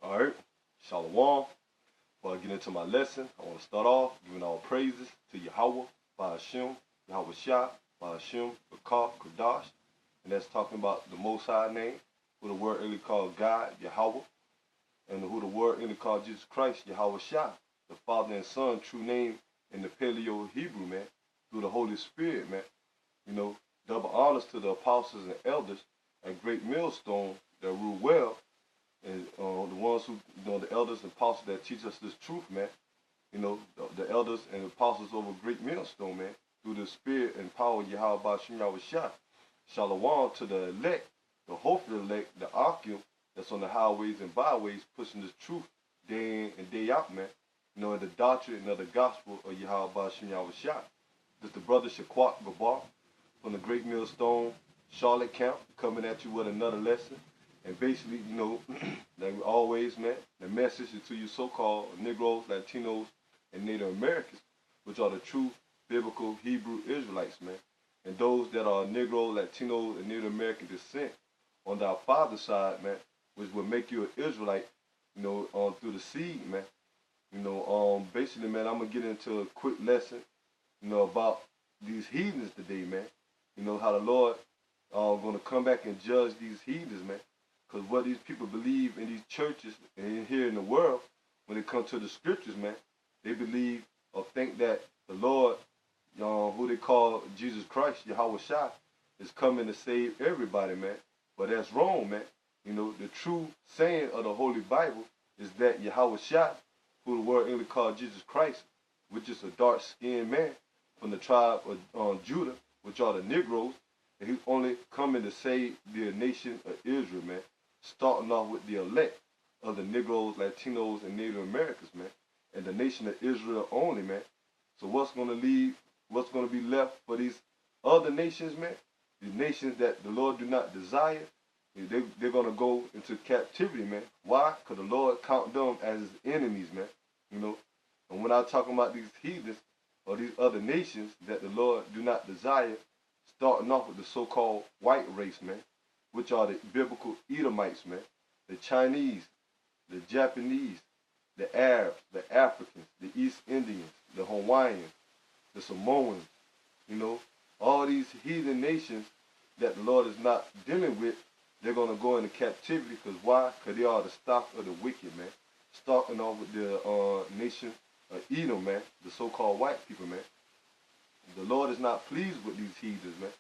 All right, Shalom. Before I get into my lesson, I want to start off giving all praises to Yahweh, by Hashem, Yahweh Shah, by Hashem, Bakar, Kadash, and that's talking about the Most High name, who the word really called God, Yahweh, and who the word really called Jesus Christ, Yahweh Shah, the Father and Son, true name in the Paleo Hebrew, man, through the Holy Spirit, man. You know, double honors to the apostles and elders and great millstone that rule well, and the ones who, the elders and apostles that teach us this truth, man. You know, the elders and apostles over great millstone, man, through the spirit and power of Yahweh Bashim Yahweh Shah. Shalom to the elect, the hopeful elect, the Akim that's on the highways and byways pushing this truth day in and day out, man. You know, in the doctrine of the gospel of Yahweh Bashim Yahweh Shah. This the brother Shaquat Gabar from the Great Millstone Charlotte camp, coming at you with another lesson. And basically, you know, like always, man, the message is to you so-called Negroes, Latinos, and Native Americans, which are the true biblical Hebrew Israelites, man. And those that are Negro, Latinos, and Native American descent on our father's side, man, which will make you an Israelite, you know, through the seed, man. You know, basically, man, I'm going to get into a quick lesson, you know, about these heathens today, man. You know, how the Lord going to come back and judge these heathens, man. Because what these people believe in these churches and here in the world, when it comes to the scriptures, man, they believe or think that the Lord, who they call Jesus Christ, Yahweh Shah, is coming to save everybody, man. But that's wrong, man. You know, the true saying of the Holy Bible is that Yahweh Shah, who the word English called Jesus Christ, which is a dark-skinned man from the tribe of Judah, which are the Negroes, and he's only coming to save the nation of Israel, man. Starting off with the elect of the Negroes, Latinos, and Native Americans, man, and the nation of Israel only, man. So what's going to be left for these other nations, man? The nations that the Lord do not desire, they're going to go into captivity, man. Why? Because the Lord count them as his enemies, man. You know, and when I'm talking about these heathens or these other nations that the Lord do not desire, starting off with the so-called white race, man, which are the biblical Edomites, man, the Chinese, the Japanese, the Arabs, the Africans, the East Indians, the Hawaiians, the Samoans, you know, all these heathen nations that the Lord is not dealing with, they're going to go into captivity. Because why? Because they are the stock of the wicked, man. Starting off with the nation of Edom, man, the so-called white people, man. The Lord is not pleased with these heathens, man.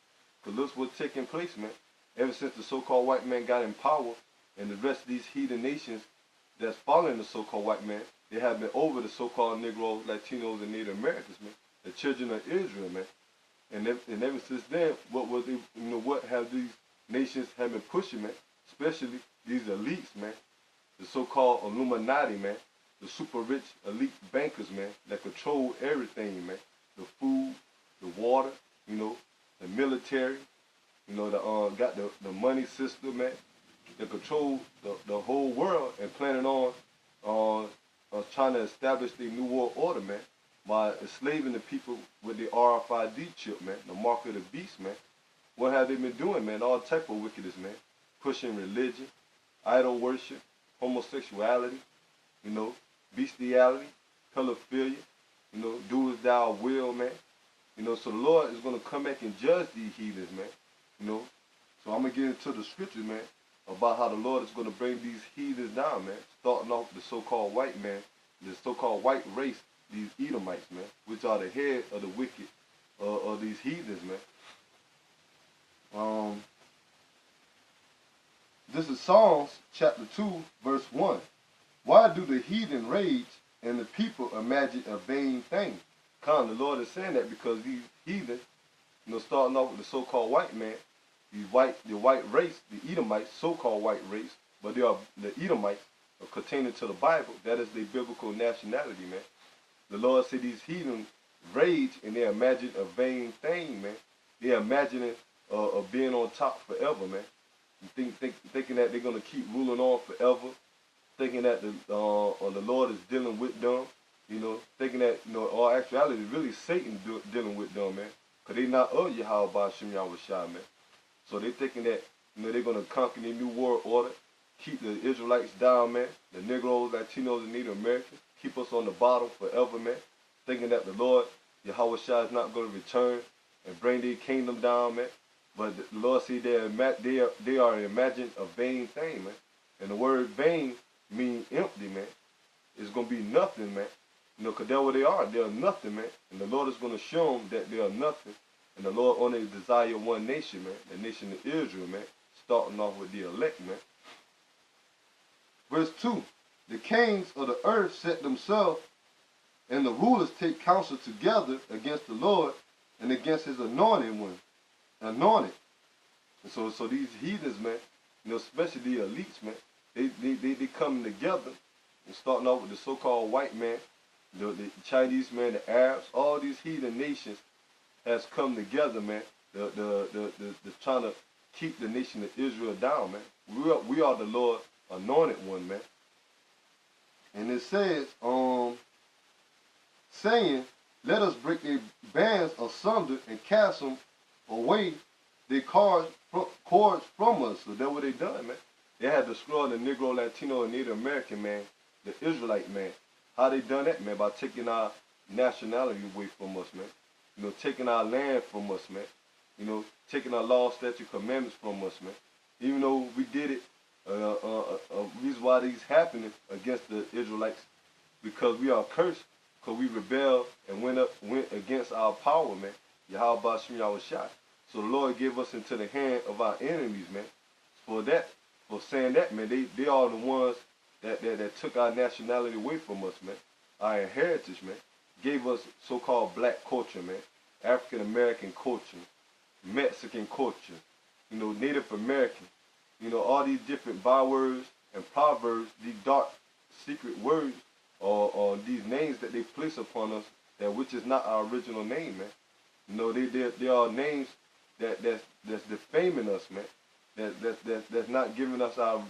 Because look what's taking place, man. Ever since the so-called white man got in power, and the rest of these heathen nations that's following the so-called white man, they have been over the so-called Negroes, Latinos, and Native Americans, man. The children of Israel, man. And ever since then, what have these nations have been pushing, man? Especially these elites, man. The so-called Illuminati, man. The super rich elite bankers, man, that control everything, man. The food, the water, you know, the military, you know, got the money system, man. They control the whole world and planning on trying to establish the New World Order, man, by enslaving the people with the RFID chip, man, the mark of the beast, man. What have they been doing, man? All type of wickedness, man. Pushing religion, idol worship, homosexuality, you know, bestiality, pedophilia, you know, do as thou will, man. You know, so the Lord is going to come back and judge these heathens, man. You know, so I'm going to get into the scriptures, man, about how the Lord is going to bring these heathens down, man. Starting off with the so-called white man, the so-called white race, these Edomites, man, which are the head of the wicked of these heathens, man. This is Psalms chapter 2, verse 1. Why do the heathen rage and the people imagine a vain thing? The Lord is saying that because these heathen, you know, starting off with the so-called white man, the white race, the Edomites, so-called white race, but they are the Edomites, are containing to the Bible. That is their biblical nationality, man. The Lord said these heathen rage and they imagine a vain thing, man. They're imagining of being on top forever, man. Thinking that they're gonna keep ruling on forever, thinking that the Lord is dealing with them, you know, thinking that, you know, all actuality really Satan dealing with them, man. Because they not of Yahweh Bashim Yahweh Shah, man. So they thinking that, you know, they're going to conquer the New World Order keep the Israelites down, man. The Negroes, Latinos, and Native Americans. Keep us on the bottom forever, man. Thinking that the Lord, Yahweh Shai, is not going to return and bring their kingdom down, man. But the Lord see they are imagining a vain thing, man. And the word vain means empty, man. It's going to be nothing, man. You know, because that's what they are. They are nothing, man. And the Lord is going to show them that they are nothing. And the Lord only desire one nation, man. The nation of Israel, man. Starting off with the elect, man. Verse 2. The kings of the earth set themselves, and the rulers take counsel together against the Lord and against his anointed one. Anointed. And so these heathens, man, you know, especially the elites, man, they coming together and starting off with the so-called white man, the Chinese man, the Arabs, all these heathen nations has come together, man, the trying to keep the nation of Israel down, man. We are the Lord anointed one, man. And it says, saying, let us break their bands asunder and cast them away their cords from us. So that's what they done, man. They had destroyed the Negro, Latino, and Native American, man, the Israelite, man. How they done that, man? By taking our nationality away from us, man. You know, taking our land from us, man. You know, taking our law, statute, commandments from us, man. Even though we did it, reason why these happening against the Israelites, because we are cursed, because we rebelled and went against our power, man. Yahweh Bashim Yahweh Shai. So the Lord gave us into the hand of our enemies, man. For saying that, man, they are the ones that took our nationality away from us, man. Our heritage, man. Gave us so-called black culture, man. African American culture, Mexican culture, you know, Native American, you know, all these different bywords and proverbs, these dark secret words, or these names that they place upon us, that which is not our original name, man. You know, they are names that's defaming us, man. That's not giving us our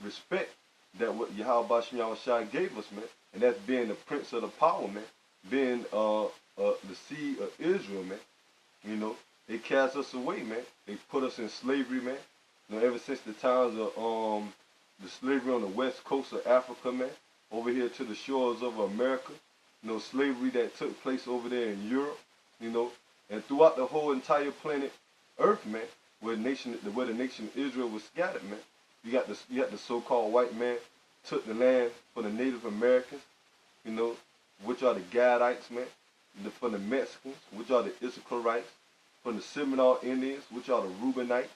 respect that what Yahweh Bashim Yahweh Shai gave us, man. And that's being the prince of the power, man. Being the seed of Israel, man. You know, they cast us away, man. They put us in slavery, man. You know, ever since the times of the slavery on the west coast of Africa, man, over here to the shores of America. You know, slavery that took place over there in Europe, you know, and throughout the whole entire planet Earth, man, where the nation of Israel was scattered, man. You got the so-called white man took the land for the Native Americans, you know, which are the Gadites, man, for the Mexicans, which are the Issacharites, from the Seminole Indians, which are the Reubenites,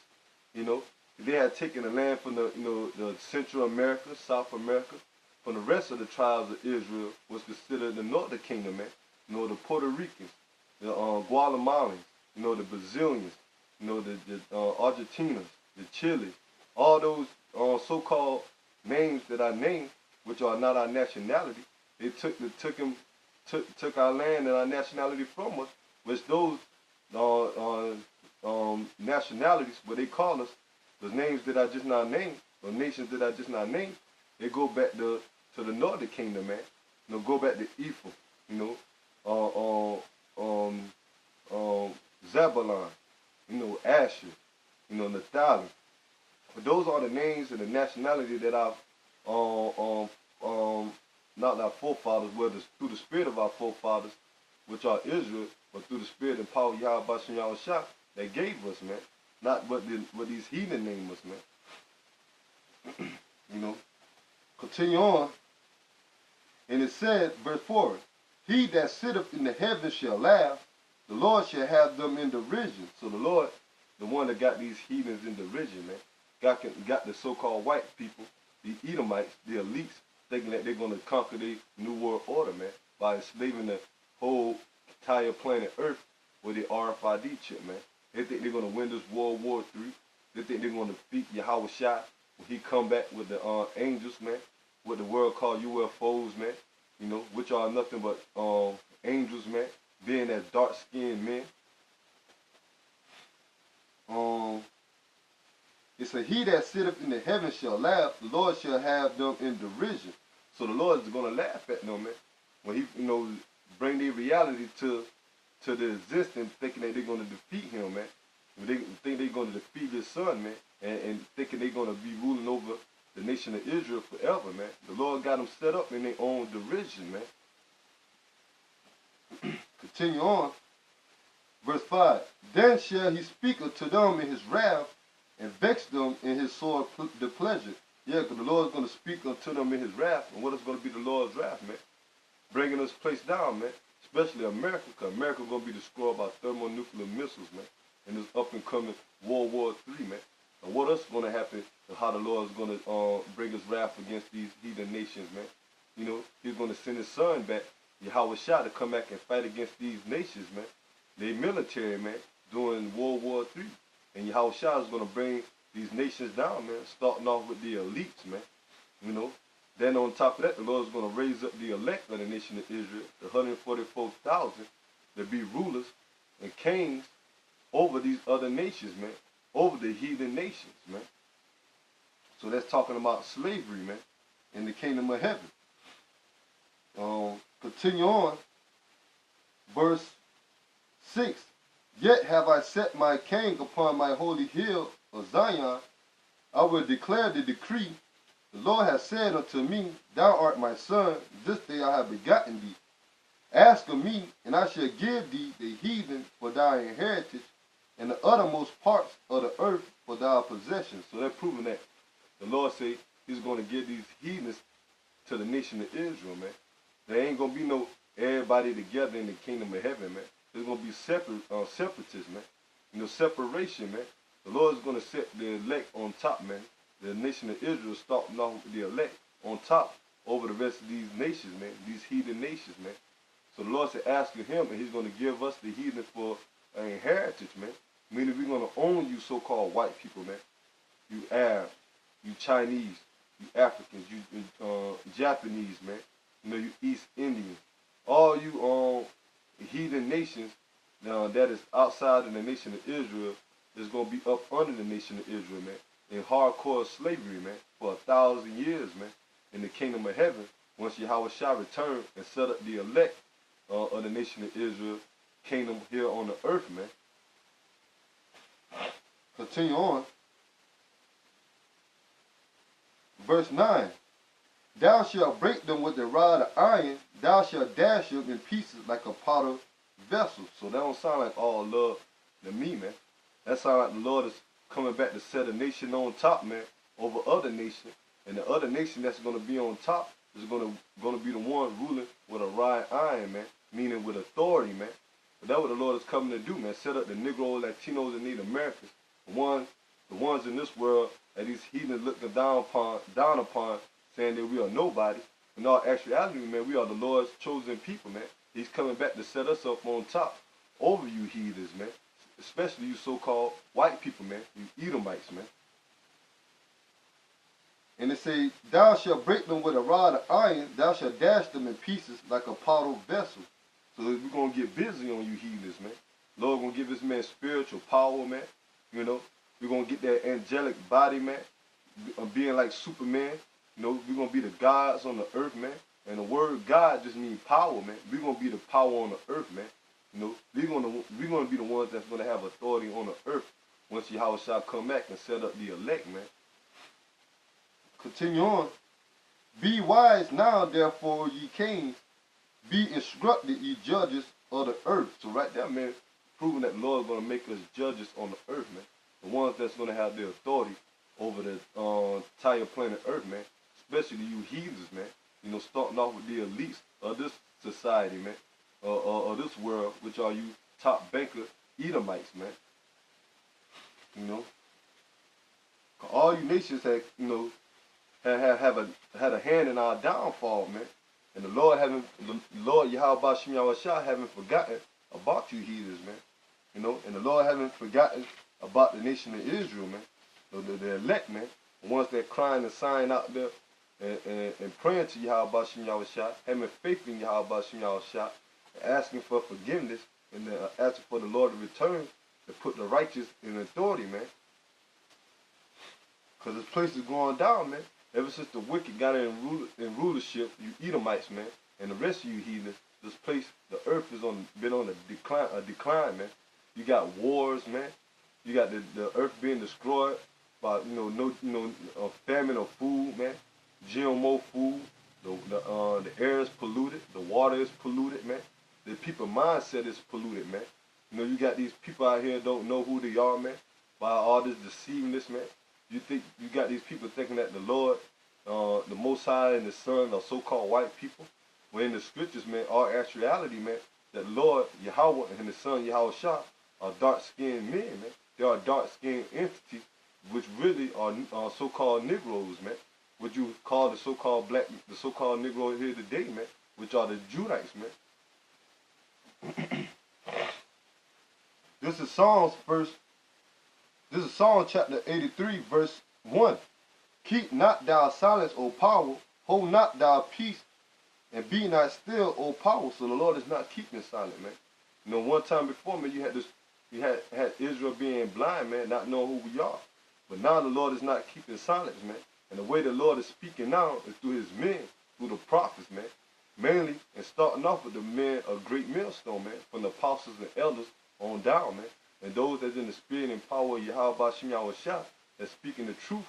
you know. They had taken the land from the, you know, the Central America, South America, from the rest of the tribes of Israel was considered the Northern Kingdom, man. You know, the Puerto Ricans, the Guatemalans, you know, the Brazilians, you know, the Argentinas, the Chile, all those so-called names that I named, which are not our nationality, they took our land and our nationality from us, which those nationalities, what they call us, those names that I just not named, or nations that I just not named, they go back to the Northern Kingdom, man. You know, go back to Ephraim, you know, Zebulon, you know, Asher, you know, Naphtali. But those are the names and the nationality that I've, not our forefathers, whether it's through the spirit of our forefathers, which are Israel, but through the spirit and power of Yahweh Bashim Yahweh Shai, that gave us, man. Not what these heathen names us, man. You know. Continue on. And it said, verse 4, he that sitteth in the heavens shall laugh, the Lord shall have them in derision. So the Lord, the one that got these heathens in derision, man, got the so-called white people, the Edomites, the elites, thinking that they're going to conquer the New World Order, man, by enslaving the whole entire planet Earth with the RFID chip, man. They think they're going to win this World War III. They think they're going to defeat Yahweh Shai when he come back with the angels, man, what the world called UFOs, man, you know, which are nothing but angels, man, being as dark-skinned men. It said, he that sitteth in the heavens shall laugh, the Lord shall have them in derision. So the Lord is going to laugh at them, man, when he, you know, bring their reality to the existence, thinking that they're going to defeat him, man. When they think they're going to defeat his son, man, and thinking they're going to be ruling over the nation of Israel forever, man. The Lord got them set up in their own derision, man. Continue on. Verse 5. Then shall he speak unto them in his wrath, and vex them in his sore displeasure. Yeah, because the Lord is going to speak unto them in his wrath. And what is going to be the Lord's wrath, man? Bringing this place down, man. Especially America, because America is going to be destroyed by thermonuclear missiles, man. In this up-and-coming World War III, man. And what else is going to happen and how the Lord is going to bring his wrath against these heathen nations, man. You know, he's going to send his son back, Yahweh Shah, to come back and fight against these nations, man. They military, man, during World War III. And Yahweh Shah is going to bring these nations down, man, starting off with the elites, man. You know, then on top of that, the Lord is going to raise up the elect of the nation of Israel, the 144,000, to be rulers and kings over these other nations, man, over the heathen nations, man. So that's talking about slavery, man, in the kingdom of heaven. Continue on. Verse 6. Yet have I set my king upon my holy hill of Zion. I will declare the decree. The Lord has said unto me, Thou art my son, this day I have begotten thee. Ask of me, and I shall give thee the heathen for thy inheritance, and the uttermost parts of the earth for thy possession. So they're proving that the Lord say he's going to give these heathens to the nation of Israel, man. There ain't going to be no everybody together in the kingdom of heaven, man. There's going to be separatists, man. You know, separation, man. The Lord is going to set the elect on top, man. The nation of Israel starting off with the elect on top over the rest of these nations, man. These heathen nations, man. So the Lord said, asking him, and he's going to give us the heathen for an inheritance, man. Meaning we're going to own you so-called white people, man. You Arabs, you Chinese, you Africans, you Japanese, man. You know, you East Indians. All you heathen nations that is outside of the nation of Israel is going to be up under the nation of Israel, man. In hardcore slavery, man, for 1,000 years, man. In the kingdom of heaven, once Yahweh Shah returned and set up the elect of the nation of Israel, kingdom here on the earth, man. Continue on. Verse 9. Thou shalt break them with the rod of iron, thou shalt dash them in pieces like a potter's vessel. So that don't sound like all love to me, man. That sound like the Lord is coming back to set a nation on top, man, over other nations. And the other nation that's going to be on top is going to be the one ruling with a rod of iron, man, meaning with authority, man. But that's what the Lord is coming to do, man. Set up the Negro, Latinos, and Native Americans. The ones in this world that these heathens looking down upon, saying that we are nobody. In all actuality, man, we are the Lord's chosen people, man. He's coming back to set us up on top over you heathens, man. Especially you so-called white people, man. You Edomites, man. And it says, thou shalt break them with a rod of iron, thou shalt dash them in pieces like a potter's vessel. So we're going to get busy on you heathens, man. Lord going to give this man spiritual power, man. You know, we're going to get that angelic body, man. Being like Superman. You know, we're going to be the gods on the earth, man. And the word God just means power, man. We're going to be the power on the earth, man. You know, we're going to be the ones that's going to have authority on the earth once Yahweh shall come back and set up the elect, man. Continue on. Be wise now, therefore, ye kings. Be instructed, ye judges of the earth. So right there, man, proving that the Lord is going to make us judges on the earth, man. The ones that's going to have the authority over the entire planet earth, man. Especially you heathens, man. You know, starting off with the elites of this society, man. Of this world, which are you top banker Edomites, man. You know. All you nations had, you know, had a hand in our downfall, man. And the Lord Yahweh Shem Yahweh Shah haven't forgotten about you heathens, man. You know, and the Lord haven't forgotten about the nation of Israel, man. The elect, man. The ones that crying and sighing out there and praying to Yahweh Shem Yahweh Shah, having faith in Yahweh Shem Yahweh Shah, asking for forgiveness and asking for the Lord to return to put the righteous in authority, man. Because this place is going down, man. Ever since the wicked got in rulership, you Edomites, man, and the rest of you heathens, this place, the earth is been on a decline, man. You got wars, man. You got the earth being destroyed about famine of food, man, GMO food. The air is polluted, the water is polluted, man. The people mindset is polluted, man. You got these people out here don't know who they are, man. By all this deceivingness, man. You got these people thinking that the Lord, the Most High and the Son are so-called white people. When in the scriptures, man, all actuality, man, that Lord Yahweh and the Son Yahweh Shah are dark-skinned men, man. They are dark-skinned entities, which really are so-called Negroes, man. What you call the so-called black, the so-called Negro here today, man, which are the Judites, man. This is Psalm chapter 83, verse 1. Keep not thou silence, O power, hold not thou peace, and be not still, O power. So the Lord is not keeping silent, man. One time before, man, you had Israel being blind, man, not knowing who we are. But now the Lord is not keeping silence, man. And the way the Lord is speaking now is through his men, through the prophets, man. Mainly, and starting off with the men of great millstone, man, from the apostles and elders on down, man. And those that's in the spirit and power of Yahweh Bashim Yahweh Shah, that's speaking the true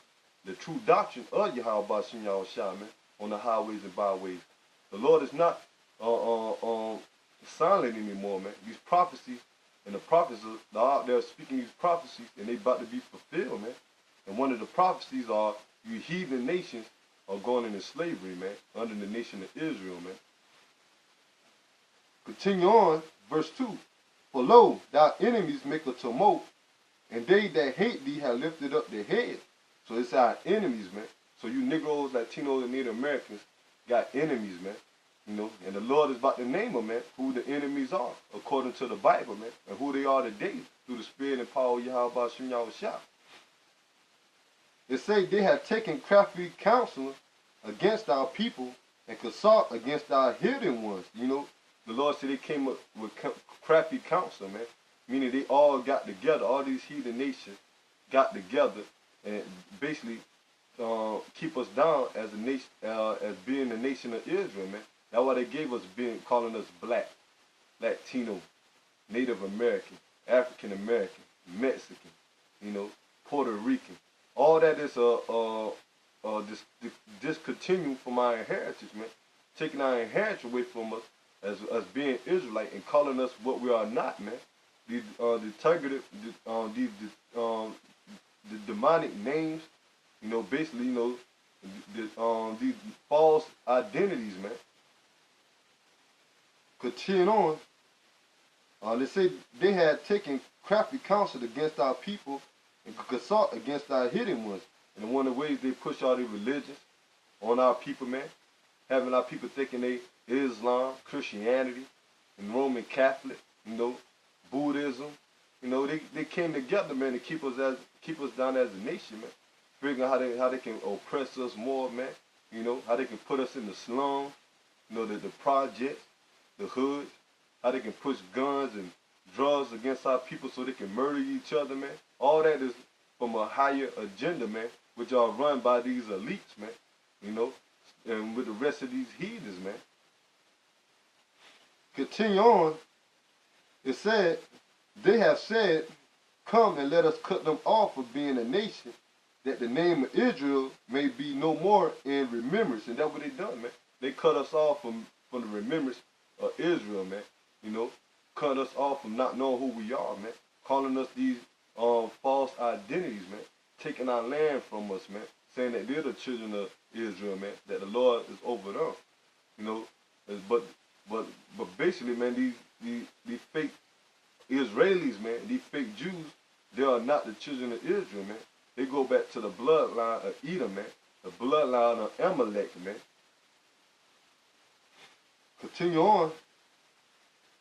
doctrine of Yahweh Bashim Yahweh Shah, man, on the highways and byways. The Lord is not silent anymore, man. These prophecies and the prophets are out there speaking these prophecies, and they about to be fulfilled, man. And one of the prophecies are, you heathen nations are going into slavery, man, under the nation of Israel, man. Continue on, verse 2. For lo, thy enemies make a tumult, and they that hate thee have lifted up their head. So it's our enemies, man. So you Negroes, Latinos, and Native Americans got enemies, man. And the Lord is about to name them, man, who the enemies are, according to the Bible, man, and who they are today, through the spirit and power of Yahweh Bashim Yahweh Shah. It say they have taken crafty counsel against our people and consult against our hidden ones. The Lord said they came up with crafty counsel, man. Meaning they all got together, all these heathen nations got together and basically keep us down as a nation, as being the nation of Israel, man. That's why they gave us calling us black, Latino, Native American, African American, Mexican, Puerto Rican. All that is discontinue from our inheritance, man. Taking our inheritance away from us as being Israelite and calling us what we are not, man. The demonic names, basically, these false identities, man. Continue on. They say they had taken crafty counsel against our people and consult against our hidden ones. And one of the ways they push all their religions on our people, man, having our people thinking they Islam, Christianity, and Roman Catholic, Buddhism, they came together, man, to keep us down as a nation, man. Figuring how they can oppress us more, man. How they can put us in the slums, the projects, the hoods, how they can push guns and drugs against our people so they can murder each other, man. All that is from a higher agenda, man, which are run by these elites, man, and with the rest of these heathens, man. Continue on. It said, they have said, come and let us cut them off of being a nation, that the name of Israel may be no more in remembrance. And that's what they done, man. They cut us off from the remembrance of Israel, man. Cut us off from not knowing who we are, man. Calling us these false identities, man. Taking our land from us, man. Saying that they're the children of Israel, man. That the Lord is over them. But basically, man, these fake Israelis, man, these fake Jews, they are not the children of Israel, man. They go back to the bloodline of Edom, man. The bloodline of Amalek, man. Continue on.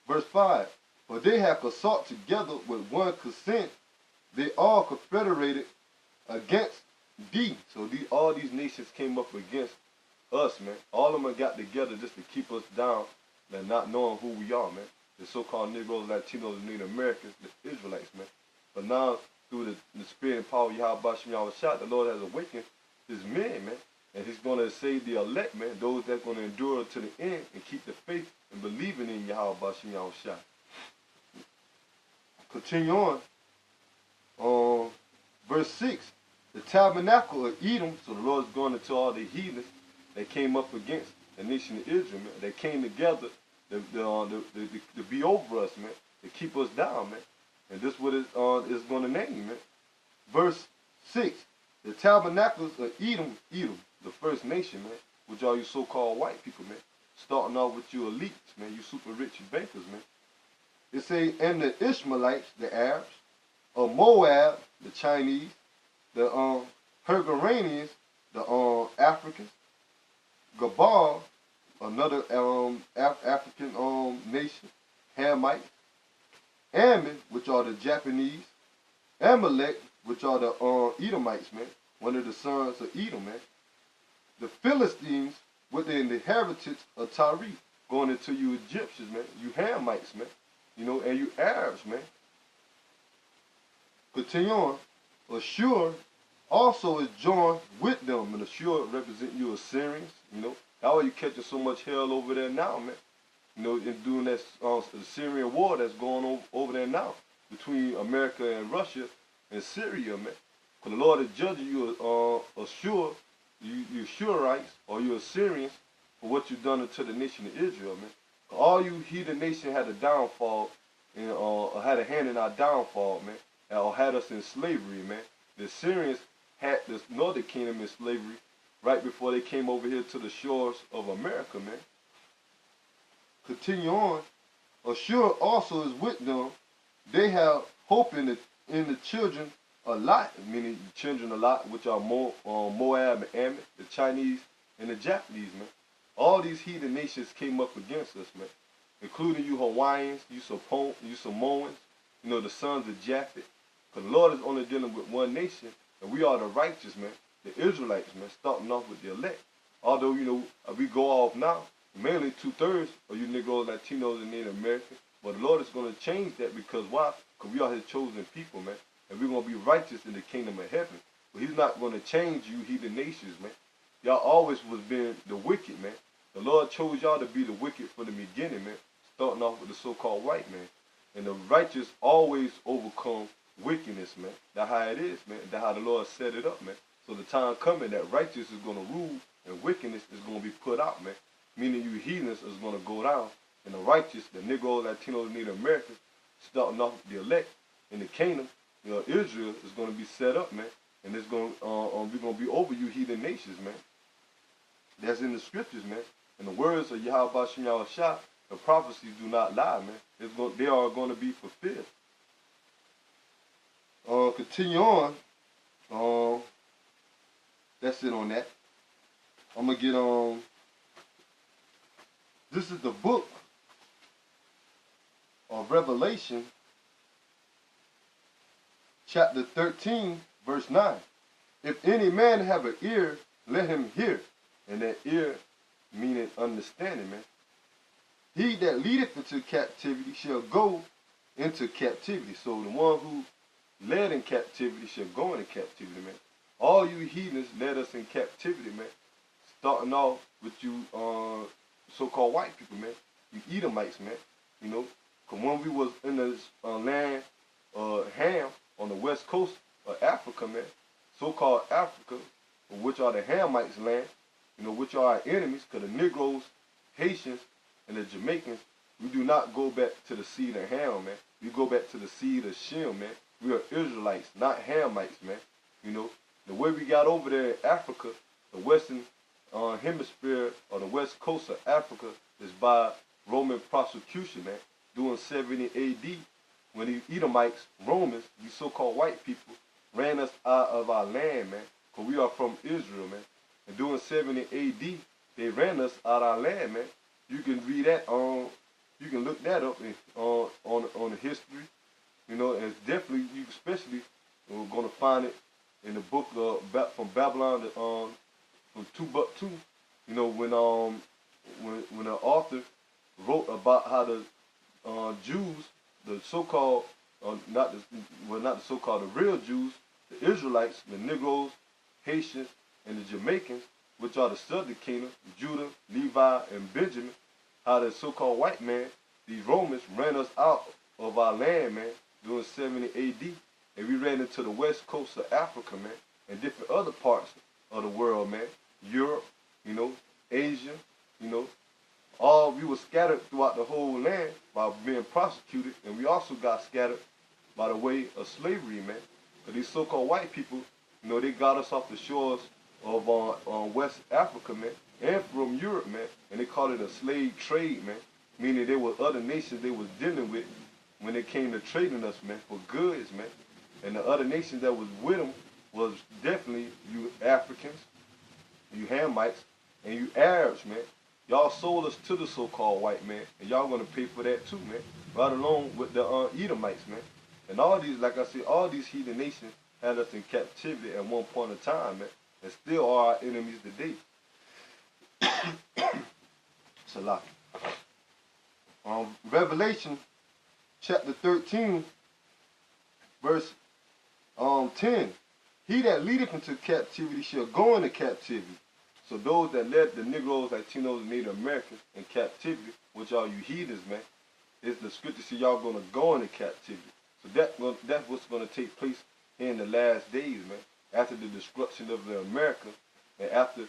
Verse 5. For they have consult together with one consent. They all confederated against thee. So all these nations came up against us, man. All of them got together just to keep us down and not knowing who we are, man. The so-called Negroes, Latinos, and Native Americans, the Israelites, man. But now, through the spirit and power of Yahweh Bashim Yahweh Shah, the Lord has awakened his men, man. And he's going to save the elect, man. Those that's going to endure to the end and keep the faith and believing in Yahweh Bashim Yahweh Shah. Continue on. Verse 6. the tabernacle of Edom, so the Lord's going into all the heathens that came up against the nation of Israel, man. They came together to be over us, man, to keep us down, man. And this is what it is going to name, man. Verse 6, the tabernacles of Edom, the first nation, man, which are you so-called white people, man. Starting off with you elites, man, you super rich bankers, man. It say, and the Ishmaelites, the Arabs, of Moab, the Chinese, the Hungarians, the Africans, Gabal, another African nation, Hamites, Ammon, which are the Japanese, Amalek, which are the Edomites, man, one of the sons of Edom, man. The Philistines, with the inheritance of Tyre, going into you Egyptians, man, you Hamites, man, you know, and you Arabs, man. Continue on. Ashur also is joined with them, and Ashur represent you Assyrians, you know. How are you catching so much hell over there now, man? You know, in doing that Syrian war that's going on over there now between America and Russia and Syria, man. Because the Lord is judging you, Ashur, you Ashurites, or you Assyrians, for what you've done unto the nation of Israel, man. All you heathen nation had a downfall, and had a hand in our downfall, man, or had us in slavery, man. The Assyrians had the northern kingdom in slavery right before they came over here to the shores of America, man. Continue on. Ashur also is with them. They have hope in the children a lot, meaning the children a lot, which are Moab and Ammon, the Chinese and the Japanese, man. All these heathen nations came up against us, man, including you Hawaiians, you Samoans, you know, the sons of Japheth. Because the Lord is only dealing with one nation, and we are the righteous, man, the Israelites, man, starting off with the elect. Although, you know, we go off now, mainly 2/3 of you Negroes, Latinos, and Native Americans. But the Lord is going to change that because why? Because we are his chosen people, man. And we're going to be righteous in the kingdom of heaven. But he's not going to change you heathen nations, man. Y'all always was being the wicked, man. The Lord chose y'all to be the wicked from the beginning, man. Starting off with the so-called white man. And the righteous always overcome wickedness, man. That's how it is, man. That's how the Lord set it up, man. So the time coming that righteous is going to rule and wickedness is going to be put out, man. Meaning you heathens is going to go down. And the righteous, the Negroes, Latinos, Native Americans, starting off with the elect in the kingdom, you know, Israel is going to be set up, man. And it's going we're going to be over you heathen nations, man. That's in the scriptures, man. And the words of Yahweh Shem Yahushua, the prophecies do not lie, man. They are going to be fulfilled. Continue on. That's it on that. I'm going to get this is the book of Revelation, chapter 13, verse 9. If any man have an ear, let him hear. And that ear meaning understanding, man. He that leadeth into captivity shall go into captivity. So the one who led in captivity shall go into captivity, man. All you heathens led us in captivity, man. Starting off with you so-called white people, man. You Edomites, man. You know, because when we was in this land Ham on the west coast of Africa, man, so-called Africa, which are the Hamites' land, you know, which are our enemies, because the Negroes, Haitians, and the Jamaicans, we do not go back to the seed of Ham, man. We go back to the seed of Shem, man. We are Israelites, not Hamites, man. You know, the way we got over there in Africa, the western hemisphere or the west coast of Africa is by Roman prosecution, man. During 70 AD, when these Edomites, Romans, these so-called white people, ran us out of our land, man. Because we are from Israel, man. And during 70 AD, they ran us out of our land, man. You can read that you can look that up on the history, you know, and it's definitely, you especially going to find it in the book from Babylon to, from Timbuktu, you know, when the author wrote about how the Jews, the so-called, not the so-called, the real Jews, the Israelites, the Negroes, Haitians, and the Jamaicans, which are the southern kingdom, Judah, Levi, and Benjamin, how the so-called white man, these Romans, ran us out of our land, man, during 70 AD. And we ran into the west coast of Africa, man. and different other parts of the world, man. Europe, Asia, you know, all we were scattered throughout the whole land by being prosecuted, and we also got scattered by the way of slavery, man. Because these so-called white people, they got us off the shores of West Africa, man, and from Europe, man, and they called it a slave trade, man, meaning there were other nations they was dealing with when it came to trading us, man, for goods, man. And the other nations that was with them was definitely you Africans, you Hamites, and you Arabs, man. Y'all sold us to the so-called white man, and y'all gonna pay for that too, man. Right along with the Edomites, man. And all these, like I said, all these heathen nations had us in captivity at one point in time, man, and still are our enemies today. Salaki. Revelation chapter 13, verse 10. He that leadeth into captivity shall go into captivity. So those that led the Negroes, Latinos, and Native Americans in captivity, which are you heathens, man, is the scripture see y'all going to go into captivity. So that's what's going to take place in the last days, man, after the destruction of America and after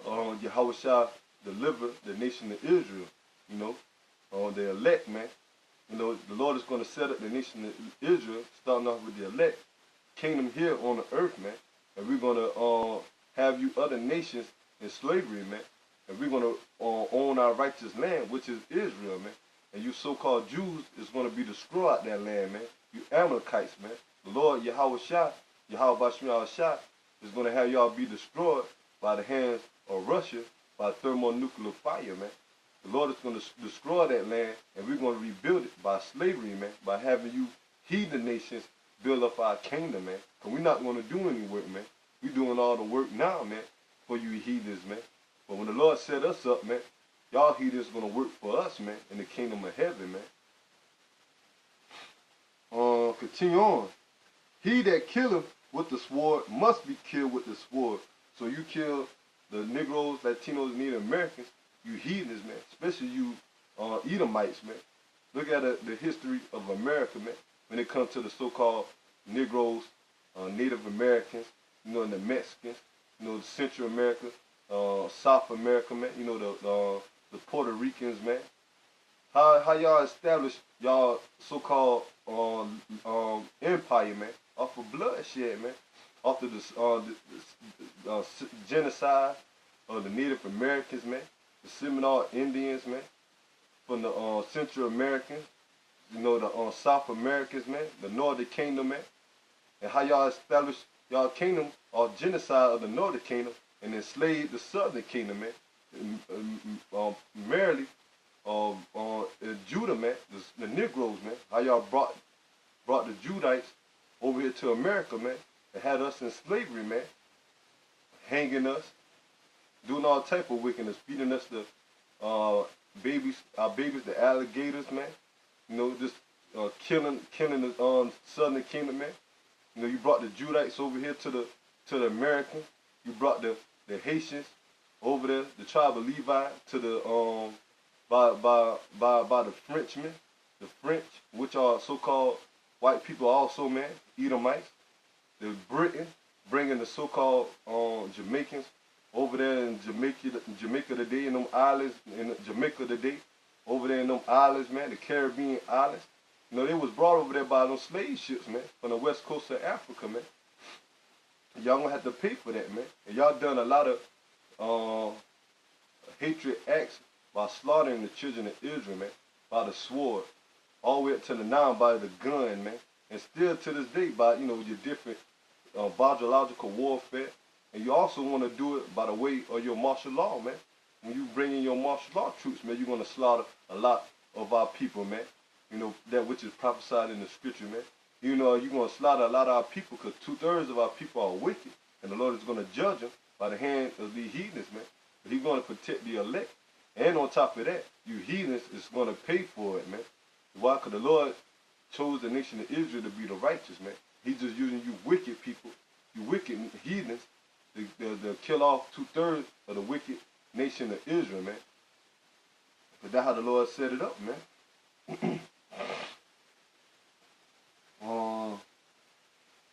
Yahushua delivered the nation of Israel, the elect, man. The Lord is going to set up the nation of Israel, starting off with the elect, kingdom here on the earth, man. And we're going to have you other nations in slavery, man. And we're going to own our righteous land, which is Israel, man. And you so-called Jews is going to be destroyed out that land, man. You Amalekites, man. The Lord Yahushua is going to have y'all be destroyed by the hands of Russia by thermonuclear fire, man. The Lord is going to destroy that land, and we're going to rebuild it by slavery, man, by having you heathen nations build up our kingdom, man. Because we're not going to do any work, man. We're doing all the work now, man, for you heathens, man. But when the Lord set us up, man, y'all heathens going to work for us, man, in the kingdom of heaven, man. Continue on. He that killeth with the sword must be killed with the sword. So you kill the Negroes, Latinos, and Native Americans, you heathens, man, especially you Edomites, man. Look at the history of America, man, when it comes to the so-called Negroes, Native Americans, and the Mexicans, the Central America, South America, man, the Puerto Ricans, man. How y'all established y'all so-called empire, man, off of bloodshed, man, off of the genocide of the Native Americans, man, the Seminole Indians, man, from the Central Americans, the South Americans, man, the Northern Kingdom, man, and how y'all established y'all kingdom or genocide of the Northern Kingdom and enslaved the Southern Kingdom, man, merely Judah, man, the Negroes, man, how y'all brought the Judites over here to America, man, and had us in slavery, man, hanging us, doing all type of wickedness, feeding us the our babies, the alligators, man, just killing the Southern Kingdom, man. You brought the Judites over here to the Americans. You brought the Haitians over there, the tribe of Levi, to the by the Frenchmen, the French, which are so-called white people also, man, Edomites. The Britain bringing the so-called Jamaicans over there in Jamaica today, in them islands, in Jamaica today, over there in them islands, man, the Caribbean islands. They was brought over there by them slave ships, man, from the west coast of Africa, man. Y'all gonna have to pay for that, man. And y'all done a lot of hatred acts by slaughtering the children of Israel, man, by the sword, all the way up to the now by the gun, man, and still to this day by, your different biological warfare. And you also want to do it by the way of your martial law, man. When you bring in your martial law troops, man, you're going to slaughter a lot of our people, man. That which is prophesied in the scripture, man. You're going to slaughter a lot of our people because 2/3 of our people are wicked. And the Lord is going to judge them by the hand of the heathens, man. But he's going to protect the elect. And on top of that, you heathens is going to pay for it, man. Why? Because the Lord chose the nation of Israel to be the righteous, man. He's just using you wicked people, you wicked heathens, to kill off 2/3 of the wicked nation of Israel, man. But that's how the Lord set it up, man.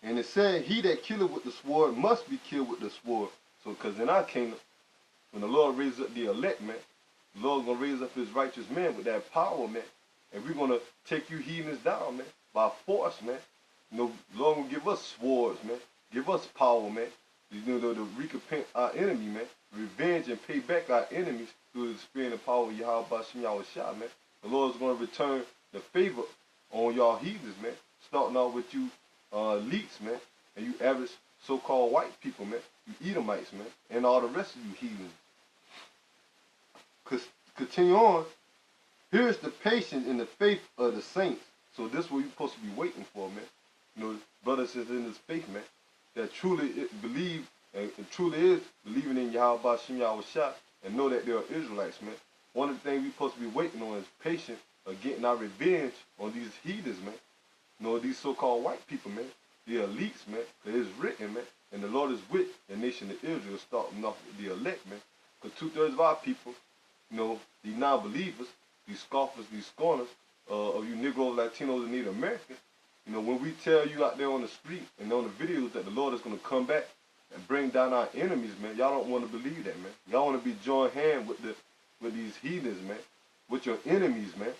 And And it said, he that killeth with the sword must be killed with the sword. So, because in our kingdom, when the Lord raises up the elect, man, the Lord's going to raise up his righteous man with that power, man. And we're going to take you heathens down, man, by force, man. You know, the Lord will give us swords, man. Give us power, man. You know, to recompense our enemy, man. Revenge and pay back our enemies through the spirit and power of Yahweh Bashem Yahushua, man. The Lord's going to return the favor on y'all heathens, man. Starting off with you elites, man. And you average so-called white people, man. You Edomites, man. And all the rest of you heathens. Continue on. Here's the patience and the faith of the saints. So this is what you're supposed to be waiting for, man. You know, brothers is in this faith, man, that truly believe and truly is believing in Yahweh Bashem Yahushua and know that they are Israelites, man. One of the things we're supposed to be waiting on is patience of getting our revenge on these heathens, man. You know, these so-called white people, man. The elites, man. It is written, man. And the Lord is with the nation of Israel, starting off with the elect, man. Because 2/3 of our people, you know, these non-believers, these scoffers, these scorners of you Negroes, Latinos, and Native Americans, you know, when we tell you out there on the street and on the videos that the Lord is going to come back and bring down our enemies, man, y'all don't want to believe that, man. Y'all want to be joined hand with these heathens, man, with your enemies, man.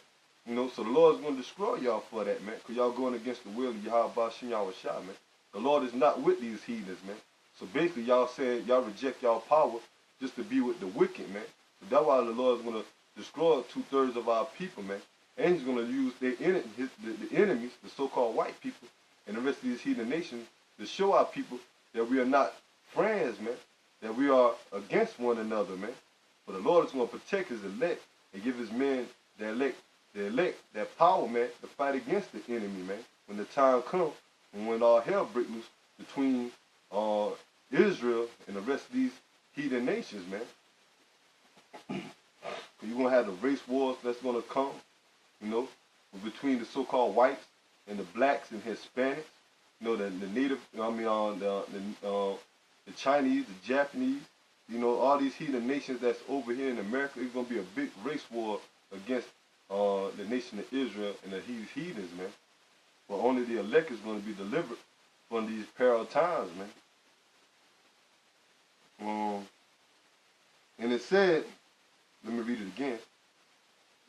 You know, so the Lord is going to destroy y'all for that, man, because y'all going against the will of Yahweh Bashem Yahushua, man. The Lord is not with these heathens, man. So basically, y'all saying y'all reject y'all power just to be with the wicked, man. So that's why the Lord is going to destroy 2/3 of our people, man. And he's going to use the enemies, the so-called white people, and the rest of these heathen nations to show our people that we are not friends, man, that we are against one another, man. But the Lord is going to protect his elect and give his men, the elect, that power, man, to fight against the enemy, man, when the time comes and when all hell breaks loose between Israel and the rest of these heathen nations, man. You're going to have the race wars that's going to come, you know, between the so-called whites and the blacks and Hispanics, you know, the native, I mean, the Chinese, the Japanese, you know, all these heathen nations that's over here in America. It's going to be a big race war against the nation of Israel and these heathens, man. But only the elect is going to be delivered from these peril times, man. And it said, let me read it again.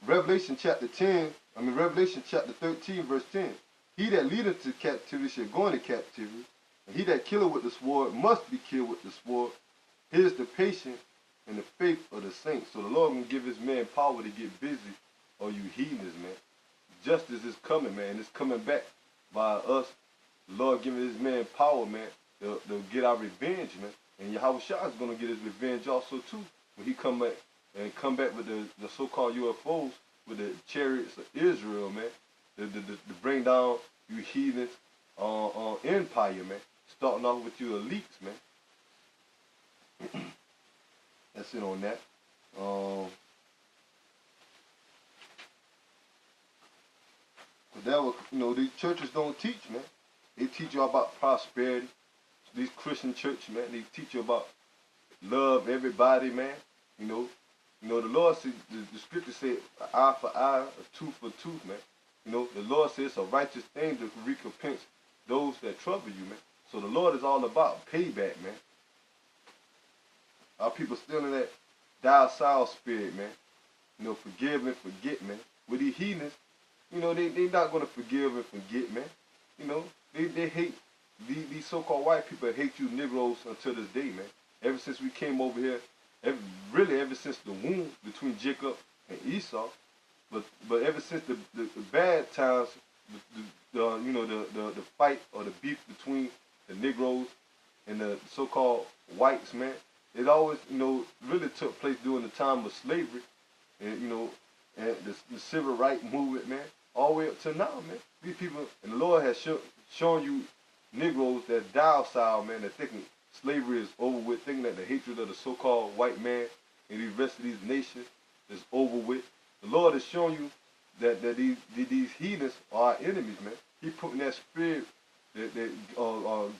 Revelation chapter 13, verse 10. He that leadeth to captivity shall go into captivity, and he that killeth with the sword must be killed with the sword. Here's the patience and the faith of the saints. So the Lord will give his man power to get busy on you heathens, man. Justice is coming, man, and it's coming back by us. The Lord giving his man power, man, to get our revenge, man. And Yahushua is going to get his revenge also, too, when he come back with the so-called UFOs, with the chariots of Israel, man, to bring down you heathens empire, man, starting off with you elites, man. That's it on that. But that was, you know, these churches don't teach, man. They teach you about prosperity. These Christian churches, man, they teach you about love everybody, man. You know, the Lord said, the scripture said, eye for eye, a tooth for tooth, man. You know, the Lord says it's a righteous thing to recompense those that trouble you, man. So the Lord is all about payback, man. Our people still in that docile spirit, man. You know, forgive and forget, man. With these heathens, you know, they not going to forgive and forget, man. You know, they hate, these so-called white people hate you Negroes until this day, man. Ever since we came over here, ever since the womb between Jacob and Esau, but ever since the bad times, the fight or the beef between the Negroes and the so-called whites, man, it always, you know, really took place during the time of slavery, and you know, and the civil rights movement, man, all the way up to now, man. These people, and the Lord has shown you Negroes that's docile, man, that thinking slavery is over with, thinking that the hatred of the so-called white man and the rest of these nations is over with. The Lord has shown you that these heathens are our enemies, man. He putting that spirit,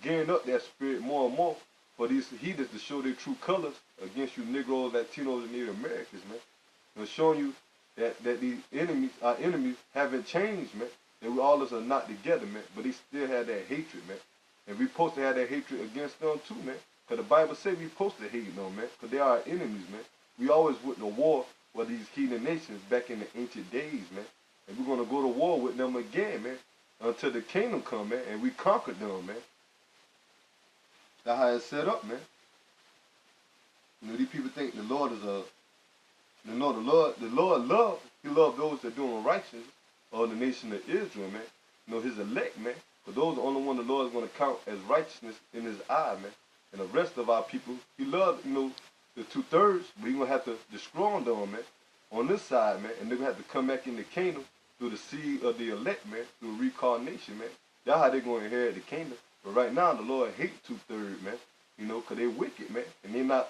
gearing up that spirit more and more for these heathens to show their true colors against you Negroes, Latinos, and Native Americans, man. And showing you that these enemies, our enemies, haven't changed, man. And we all of us are not together, man. But they still have that hatred, man. And we supposed to have that hatred against them too, man. Because the Bible says we supposed to hate them, man. Because they are our enemies, man. We always went to war with these heathen nations back in the ancient days, man. And we're going to go to war with them again, man. Until the kingdom come, man. And we conquer them, man. That's how it's set up, man. You know, these people think the Lord is a... You know, the Lord love. He loves those that doing righteousness of the nation of Israel, man. You know, his elect, man. But those are the only one the Lord is going to count as righteousness in his eye, man. And the rest of our people, he loves, you know, the 2/3, but he's going to have to destroy them, man, on this side, man. And they're going to have to come back in the kingdom through the seed of the elect, man, through reincarnation, man. That's how they're going to inherit the kingdom. But right now, the Lord hates 2/3, man, you know, because they're wicked, man. And they're not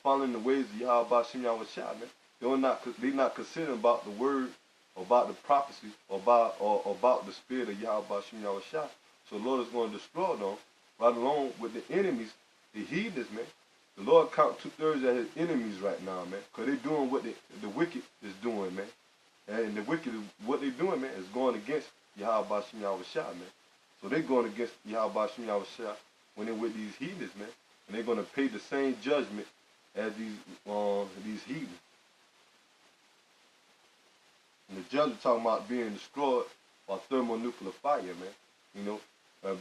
following the ways of Yahweh Shem Yahushua, man. They're not considering about the word, about the prophecy, or about the spirit of Yahweh Shem Yahushua. So the Lord is going to destroy them, right along with the enemies, the heathens, man. The Lord count 2/3 as his enemies right now, man. Because they're doing what the wicked is doing, man. And the wicked, what they're doing, man, is going against Yahweh Shem Yahushua, man. So they're going against Yahweh Shem Yahushua when they're with these heathens, man. And they're going to pay the same judgment as these heathens. And the judge is talking about being destroyed by thermonuclear fire, man. You know,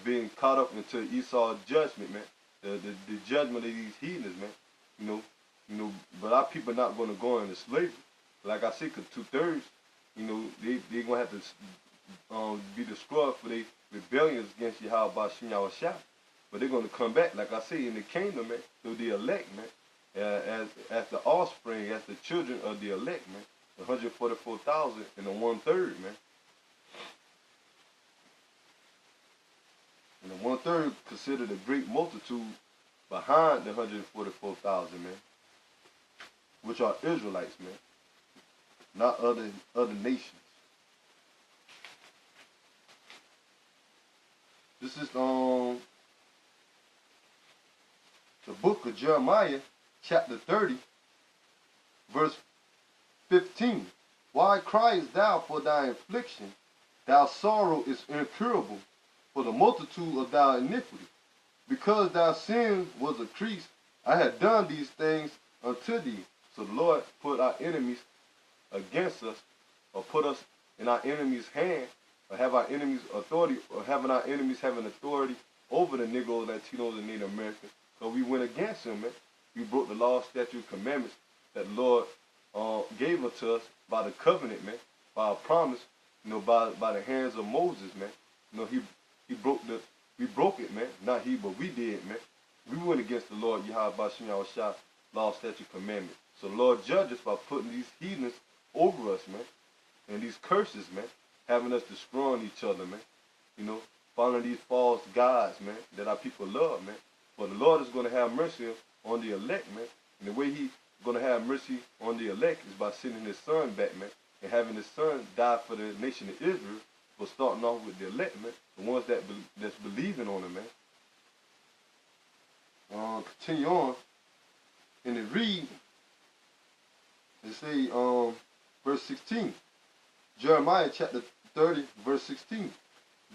being caught up into Esau's judgment, man. The judgment of these heathens, man. You know, but our people are not going to go into slavery. Like I said, because 2/3, you know, they're going to have to be destroyed for their rebellions against Yahweh Shem Yahushua. But they're going to come back, like I say, in the kingdom, man, through the elect, man, as the offspring, as the children of the elect, man. 144,000 and the 1/3, man. And the 1/3 considered a great multitude behind the 144,000, man, which are Israelites, man, not other nations. This is the book of Jeremiah, chapter 30, verse 15. Why criest thou for thy affliction? Thy sorrow is incurable for the multitude of thy iniquity. Because thy sin was increased, I had done these things unto thee. So the Lord put our enemies against us, or put us in our enemies' hand, or have our enemies authority, or having our enemies having authority over the Negroes, Latinos, and Native Americans. So we went against them, man. We broke the law, statute, commandments that the Lord gave unto us by the covenant, man, by a promise, you know, by the hands of Moses, man. You know, we broke it, man. Not he, but we did, man. We went against the Lord Yahweh Shem Yahushua, law, statute, commandment. So the Lord judged us by putting these heathens over us, man, and these curses, man, having us destroying each other, man. You know, following these false gods, man, that our people love, man. But the Lord is going to have mercy on the elect, man. And the way He's going to have mercy on the elect is by sending His Son back, man, and having His Son die for the nation of Israel, for starting off with the elect, man, the ones that's believing on Him, man. Continue on, and it read, it say, verse 16, Jeremiah chapter 30, verse 16.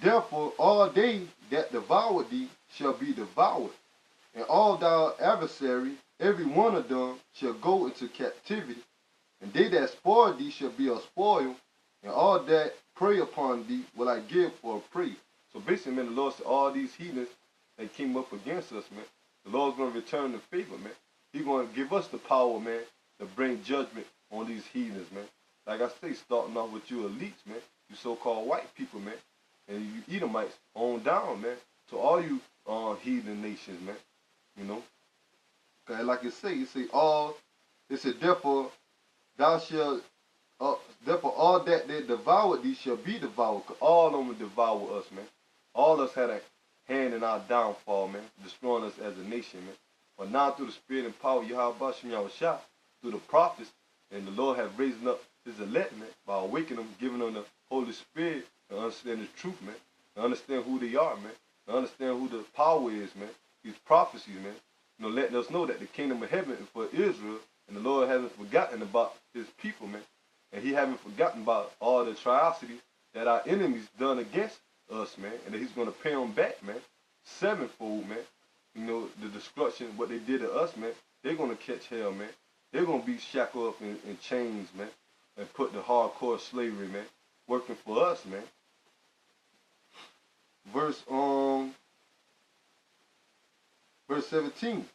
Therefore all they that devour thee shall be devoured, and all thy adversary, every one of them, shall go into captivity, and they that spoil thee shall be a spoil, and all that prey upon thee will I give for a prey. So basically, man, the Lord said all these heathens that came up against us, man, the Lord's going to return the favor, man. He's going to give us the power, man, to bring judgment on these heathens, man. Like I say, starting off with you elites, man, you so-called white people, man, and you Edomites on down, man, to all you heathen nations, man, you know. Okay, like it say therefore thou shalt, therefore all that they devoured thee shall be devoured, because all of them will devour us, man. All of us had a hand in our downfall, man, destroying us as a nation, man. But now through the spirit and power of Yahweh Shem Yahushua, through the prophets, and the Lord have raised up His elect, man, by awakening them, giving them the Holy Spirit to understand the truth, man, to understand who they are, man, to understand who the power is, man, these prophecies, man, you know, letting us know that the kingdom of heaven is for Israel, and the Lord hasn't forgotten about His people, man, and He haven't forgotten about all the atrocities that our enemies done against us, man, and that He's going to pay them back, man. sevenfold, man. You know, the destruction, what they did to us, man, they're going to catch hell, man. They're going to be shackled up in chains, man, and put the hardcore slavery, man, working for us, man. Verse 17.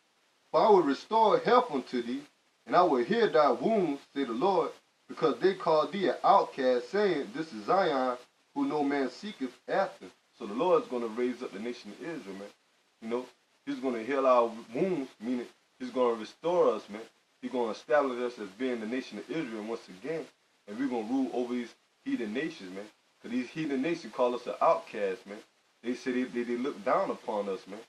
For I will restore health unto thee, and I will heal thy wounds, say the Lord, because they call thee an outcast, saying, this is Zion, who no man seeketh after. So the Lord's going to raise up the nation of Israel, man. You know, he's going to heal our wounds, meaning he's going to restore us, man. He's going to establish us as being the nation of Israel once again, and we're going to rule over these heathen nations, man. Because these heathen nations call us an outcast, man. They say they look down upon us, man.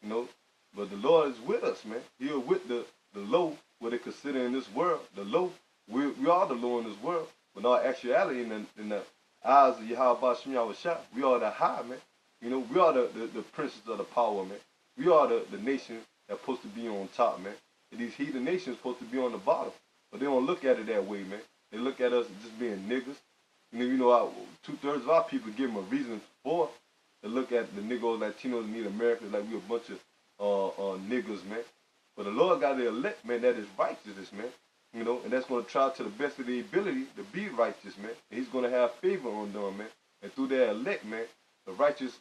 You know, but the Lord is with us, man. He is with the low, what they consider in this world, the low. We are the low in this world. But in our actuality, in the eyes of Yahweh Shem Yahushua, we are the high, man. You know, we are the princes of the power, man. We are the nation that's supposed to be on top, man. And these heathen nations supposed to be on the bottom. But they don't look at it that way, man. They look at us just being niggas. You know, 2/3 of our people give them a reason for to look at the Negroes, Latinos, and Native Americans like we a bunch of niggas, man. But the Lord got the elect, man, that is righteousness, man. You know, and that's going to try to the best of their ability to be righteous, man. And he's going to have favor on them, man. And through their elect, man, the righteous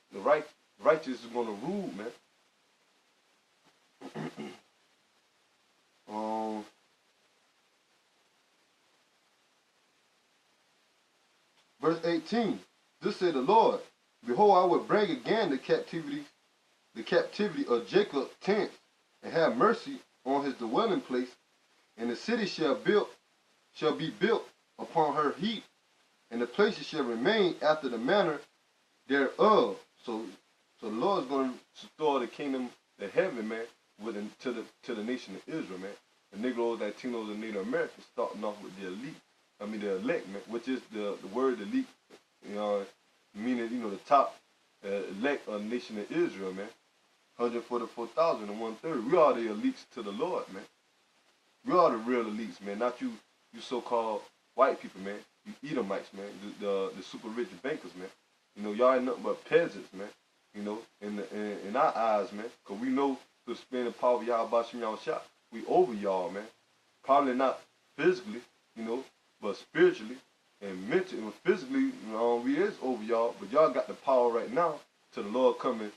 is going to rule, man. Verse 18. This said the Lord, behold, I will bring again the captivity of Jacob's tents, and have mercy on his dwelling place, and the city shall be built upon her heap, and the places shall remain after the manner thereof. So the Lord is going to restore the kingdom of heaven, man, to the nation of Israel, man. The Negroes, Latinos, and Native Americans, starting off with the elite. I mean the elect, man, which is the word elite, you know, meaning, you know, the top elect of the nation of Israel, man. 144,000 and 1/3. We are the elites to the Lord, man. We are the real elites, man. Not you so-called white people, man. You Edomites, man. The super rich bankers, man. You know, y'all ain't nothing but peasants, man. You know, in our eyes, man. Because we know through the spirit and power of Yahweh Shem Yahushua, we over y'all, man. Probably not physically, you know, but spiritually and mentally and physically, you know, we is over y'all. But y'all got the power right now to the Lord coming,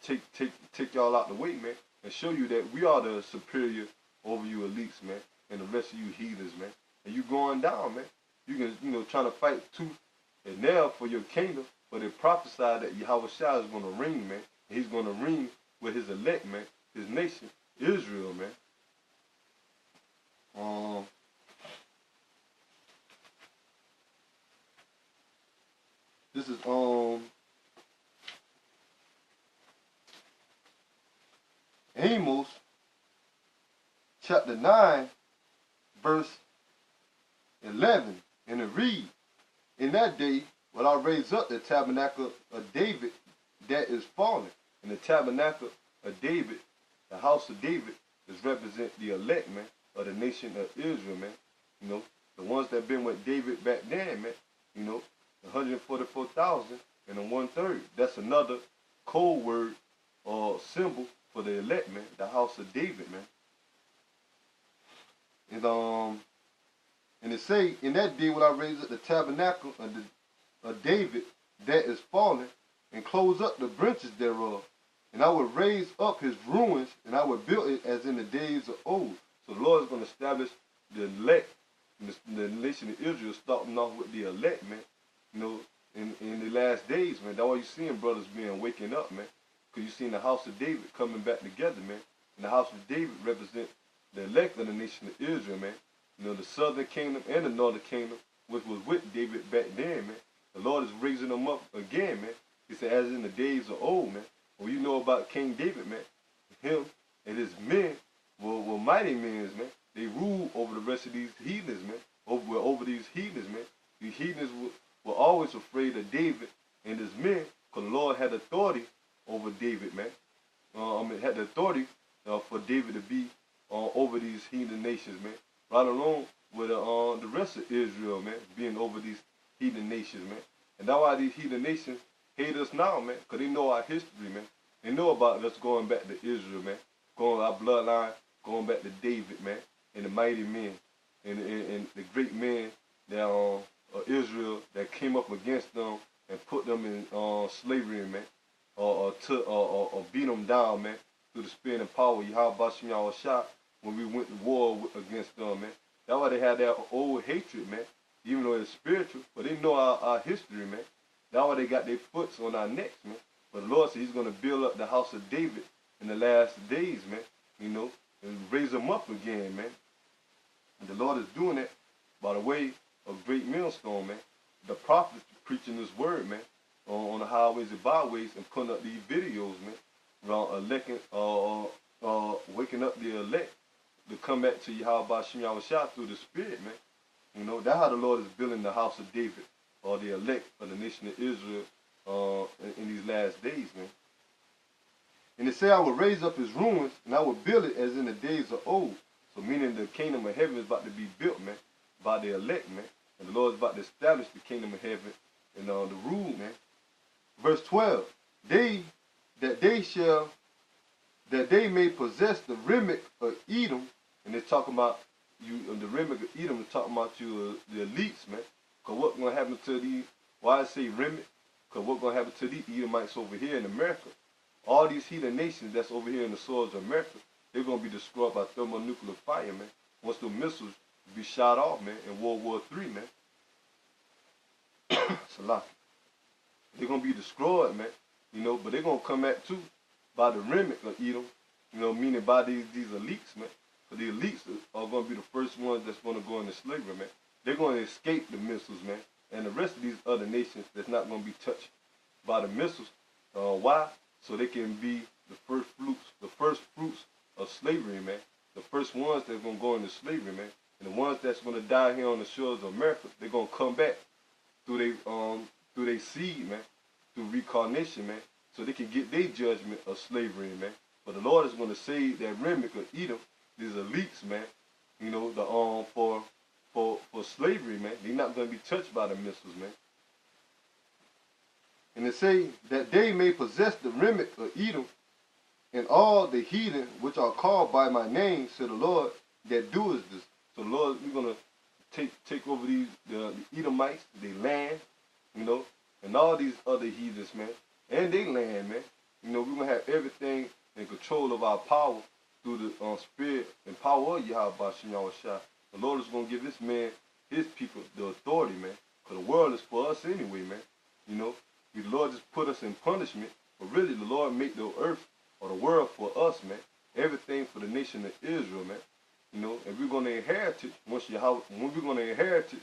take y'all out the way, man, and show you that we are the superior over you elites, man, and the rest of you heathens, man. And you going down, man. You can, you know, trying to fight tooth and nail for your kingdom, but it prophesied that Yahweh Shah is going to reign, man. And he's going to reign with his elect, man, his nation, Israel, man. This is Amos chapter 9, verse 11, and it reads, in that day will I raise up the tabernacle of David that is fallen. And the tabernacle of David, the house of David, is represent the elect, man, of the nation of Israel, man. You know, the ones that been with David back then, man. You know, 144,000 and the 1/3. That's another code word or symbol for the elect, man. The house of David, man. And it say, in that day will I raise up the tabernacle of David that is fallen, and close up the branches thereof. And I will raise up his ruins, and I will build it as in the days of old. So the Lord is going to establish the elect, the nation of Israel, starting off with the elect, man. You know, in the last days, man. That's why you seeing brothers waking up, man. Because you seen the house of David coming back together, man. And the house of David represent the elect of the nation of Israel, man. You know, the southern kingdom and the northern kingdom, which was with David back then, man. The Lord is raising them up again, man. He said, as in the days of old, man. Well, you know about King David, man. Him and his men were mighty men, man. They ruled over the rest of these heathens, man. Over these heathens, man. These heathens were always afraid of David and his men, because the Lord had authority over David, man. Had the authority for David to be over these heathen nations, man. Right along with the rest of Israel, man, being over these heathen nations, man. And that's why these heathen nations hate us now, man, because they know our history, man. They know about us going back to Israel, man. Going our bloodline, going back to David, man, and the mighty men, and the great men that Israel that came up against them and put them in slavery, man, or beat them down, man, through the spirit and power. Yahweh Shem Yahweh Shah, when we went to war against them, man. That's why they had that old hatred, man. Even though it's spiritual, but they know our history, man. That's why they got their foots on our necks, man. But the Lord said he's going to build up the house of David in the last days, man, you know, and raise them up again, man. And the Lord is doing it by the way of great millstone, man. The prophets preaching this word, man, on the highways and byways and putting up these videos, man, around electing, waking up the elect to come back to Yahweh Shem Yahweh Shah through the Spirit, man. You know, that's how the Lord is building the house of David, or the elect of the nation of Israel in these last days, man. And it say, I will raise up his ruins, and I will build it as in the days of old. So meaning the kingdom of heaven is about to be built, man, by the elect, man. And the Lord is about to establish the kingdom of heaven and the rule, man. Verse 12, that they may possess the remnant of Edom, and they're talking about you, the remnant of Edom is talking about you, the elites, man. Because what's going to happen to these, why I say remnant? Because what's going to happen to these Edomites over here in America? All these heathen nations that's over here in the soils of America, they're going to be destroyed by thermonuclear fire, man. Once the missiles be shot off, man, in World War III, man. Salaki. They're going to be destroyed, man. You know, but they're going to come back too by the remnant of Edom, you know, meaning by these elites, man. Because the elites are going to be the first ones that's going to go into slavery, man. They're going to escape the missiles, man. And the rest of these other nations that's not going to be touched by the missiles. Why? So they can be the first fruits of slavery, man. The first ones that's going to go into slavery, man. And the ones that's going to die here on the shores of America, they're going to come back through their seed, man, through reincarnation, man, so they can get their judgment of slavery, man. But the Lord is going to save that remnant of Edom, these elites, man, you know, for slavery, man. They're not going to be touched by the missiles, man. And it say that they may possess the remnant of Edom and all the heathen which are called by my name, said the Lord, that doeth this. So the Lord, we're going to take over the Edomites, their land, you know, and all these other heathens, man, and their land, man. You know, we're going to have everything in control of our power through the spirit and power of Yahweh Shem Yahweh Shah. The Lord is going to give this man, his people, the authority, man, because the world is for us anyway, man. You know, the Lord just put us in punishment, but really the Lord made the earth or the world for us, man. Everything for the nation of Israel, man. You know, and we're going to inherit it once Yahweh, when we're going to inherit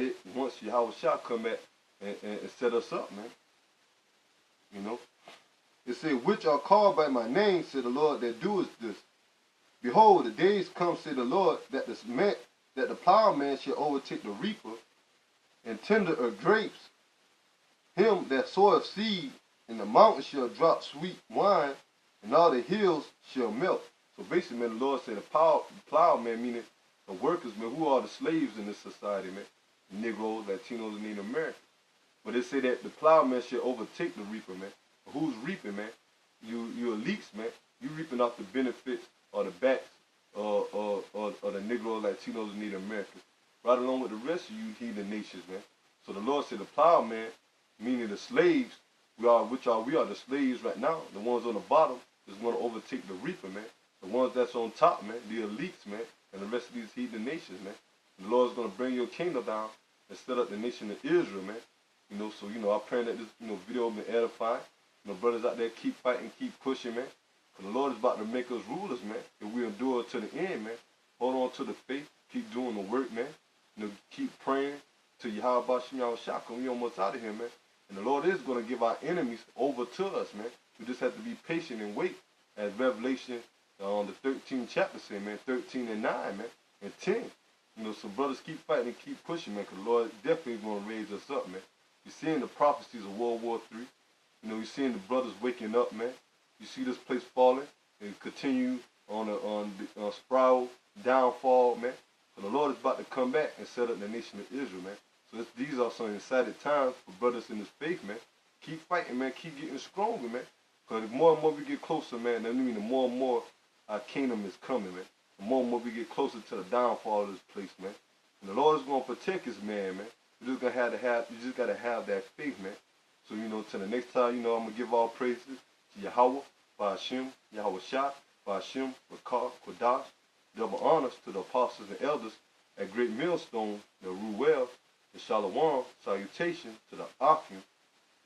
it once Yahweh shall come back and set us up, man. You know, it said, which are called by my name, said the Lord, that doeth this. Behold, the days come, said the Lord, that the plowman shall overtake the reaper, and tender of grapes, him that soweth seed, and the mountains shall drop sweet wine, and all the hills shall melt. So basically, man, the Lord said the plowman, meaning the workers, man, who are the slaves in this society, man, Negroes, Latinos, and Native Americans. But they say that the plowman shall overtake the reaper, man. But who's reaping, man? You elites, man. You reaping off the benefits or the backs or the Negroes, Latinos, and Native Americans, right along with the rest of you heathen nations, man. So the Lord said the plowman, meaning the slaves, we are the slaves right now. The ones on the bottom is going to overtake the reaper, man. The ones that's on top, man, the elites, man, and the rest of these heathen nations, man. And the Lord's going to bring your kingdom down and set up the nation of Israel, man. You know, so, you know, I'm praying that this, you know, video has been edifying. You know, brothers out there, keep fighting, keep pushing, man. Because the Lord is about to make us rulers, man. If we endure to the end, man. Hold on to the faith. Keep doing the work, man. You know, keep praying to Yahweh Shem Yahweh Shah. We almost out of here, man. And the Lord is going to give our enemies over to us, man. We just have to be patient and wait. As Revelation the 13th chapter say, man, 13 and 9, man, and 10. You know, so brothers keep fighting and keep pushing, man, because the Lord definitely is going to raise us up, man. You're seeing the prophecies of World War III. You know, you're seeing the brothers waking up, man. You see this place falling and continue on the spiral downfall, man. So the Lord is about to come back and set up the nation of Israel, man. So these are some excited times for brothers in this faith, man. Keep fighting, man. Keep getting stronger, man. Because the more and more we get closer, man, that means the more and more our kingdom is coming, man. The more and more we get closer to the downfall of this place, man. And the Lord is gonna protect his man, man. You just gotta have that faith, man. So, till the next time, I'm gonna give all praises to Yahweh, Ba'ashem, Yahweh Shah, Ba'ashem, Rakah, Kodash. Double honors to the apostles and elders at Great Millstone, the Ruel, the Shalom, salutation to the Akim,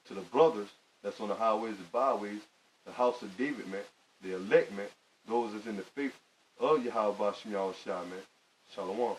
to the brothers that's on the highways and byways, the house of David, man, the elect, man, those that's in the faith of Yahweh Ba'ashem, Yahweh Shah, man. Shalom.